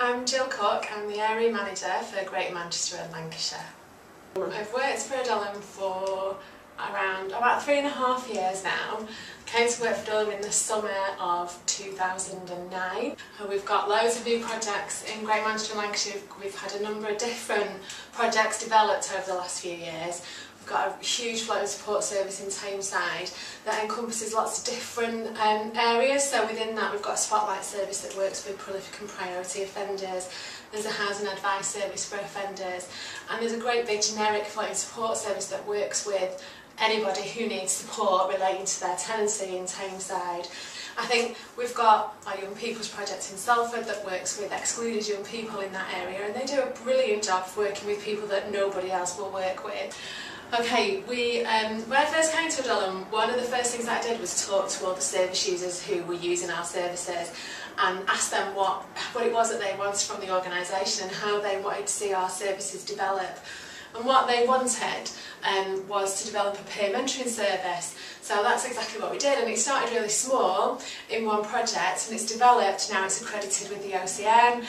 I'm Jill Cook, I'm the Area Manager for Greater Manchester and Lancashire. I've worked for Adullam for about 3.5 years now. I came to work for Adullam in the summer of 2009. We've got loads of new projects in Greater Manchester and Lancashire. We've had a number of different projects developed over the last few years. We've got a huge floating support service in Tameside that encompasses lots of different areas. So within that we've got a spotlight service that works with prolific and priority offenders. There's a housing advice service for offenders, and there's a great big generic floating support service that works with anybody who needs support relating to their tenancy in Tameside. I think we've got our Young People's Project in Salford that works with excluded young people in that area, and they do a brilliant job of working with people that nobody else will work with. Okay, when I first came to Adullam, one of the first things that I did was talk to all the service users who were using our services and ask them what it was that they wanted from the organisation and how they wanted to see our services develop. And what they wanted was to develop a peer mentoring service. So that's exactly what we did, and it started really small in one project and it's developed, now it's accredited with the OCN,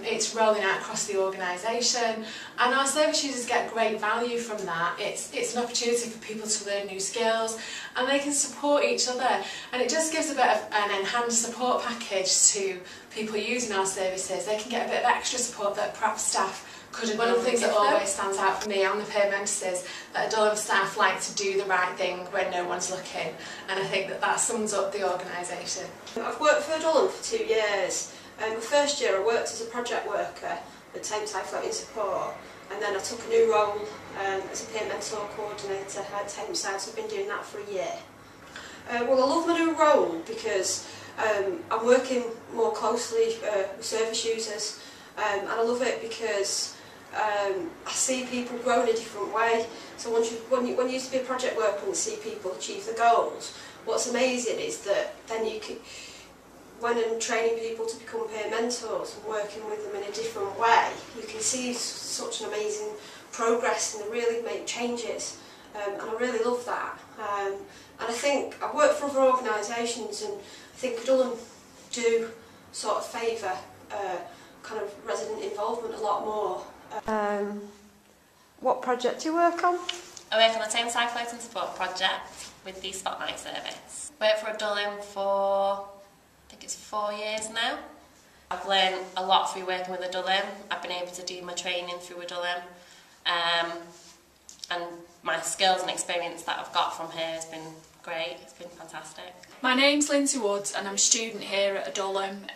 it's rolling out across the organisation, and our service users get great value from that. It's an opportunity for people to learn new skills and they can support each other, and it just gives a bit of an enhanced support package to people using our services. They can get a bit of extra support that perhaps staff couldn't. One of the things that always stands out for me on the peer mentors is that Adullam staff like to do the right thing when no one's looking, and I think that sums up the organisation. I've worked for Adullam for 2 years. The first year I worked as a project worker at Tameside Floating Support, and then I took a new role as a peer mentor coordinator at Tameside, so I've been doing that for a year. Well, I love my new role because I'm working more closely with service users, and I love it because I see people grow in a different way. So when you used to be a project worker and see people achieve their goals, what's amazing is that then you can, when I'm training people to become peer mentors and working with them in a different way, you can see such an amazing progress and they really make changes, and I really love that. And I think I've worked for other organisations, and I think Adullam do sort of favour kind of resident involvement a lot more. What project do you work on? I work on the Tameside Floating Support project with the Spotlight service. I work for Adullam for, I think it's 4 years now. I've learned a lot through working with Adullam. I've been able to do my training through Adullam, and my skills and experience that I've got from here has been great. It's been fantastic. My name's Lindsay Woods and I'm a student here at Adullam.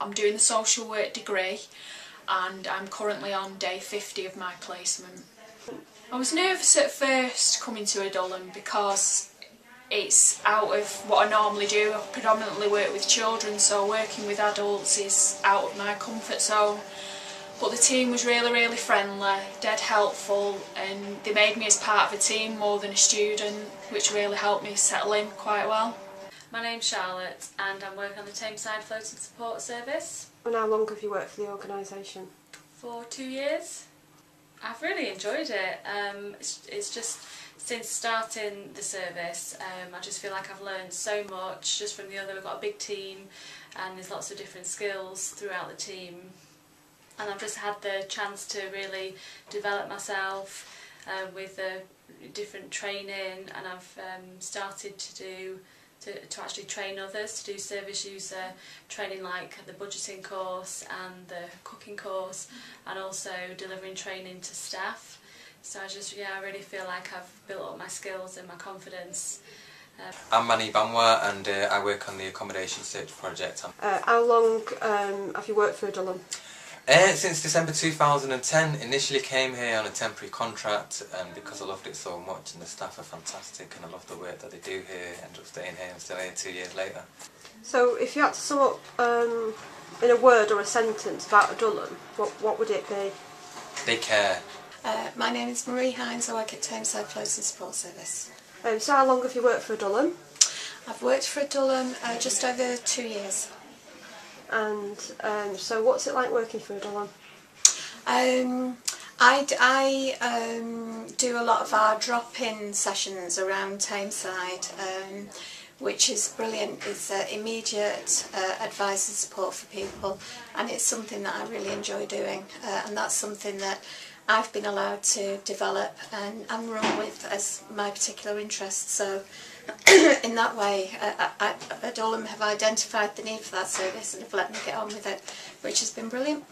I'm doing the social work degree and I'm currently on day 50 of my placement. I was nervous at first coming to Adullam because it's out of what I normally do. I predominantly work with children, so working with adults is out of my comfort zone. But the team was really friendly, dead helpful, and they made me as part of a team more than a student, which really helped me settle in quite well. My name's Charlotte and I'm working on the Tameside Floating Support Service. And how long have you worked for the organisation? For 2 years. I've really enjoyed it. It's just since starting the service, I just feel like I've learned so much just from the other. We've got a big team and there's lots of different skills throughout the team. And I've just had the chance to really develop myself with different training, and I've started to actually train others to do service user training, like the budgeting course and the cooking course, and also delivering training to staff. So I really feel like I've built up my skills and my confidence. I'm Manny Banwa and I work on the accommodation search project. How long have you worked for Adullam? Since December 2010. Initially came here on a temporary contract, and because I loved it so much and the staff are fantastic and I love the work that they do here, ended up staying here and still here 2 years later. So if you had to sum up in a word or a sentence about Adullam, what would it be? They care. My name is Marie Hines, I work at Tameside Floating Support Service. So how long have you worked for Adullam? I've worked for Adullam just over 2 years. And so what's it like working for Adullam? I do a lot of our drop-in sessions around Tameside. which is brilliant. It's immediate advice and support for people, and it's something that I really enjoy doing, and that's something that I've been allowed to develop and run with as my particular interest. So in that way, Adullam have identified the need for that service and have let me get on with it, which has been brilliant.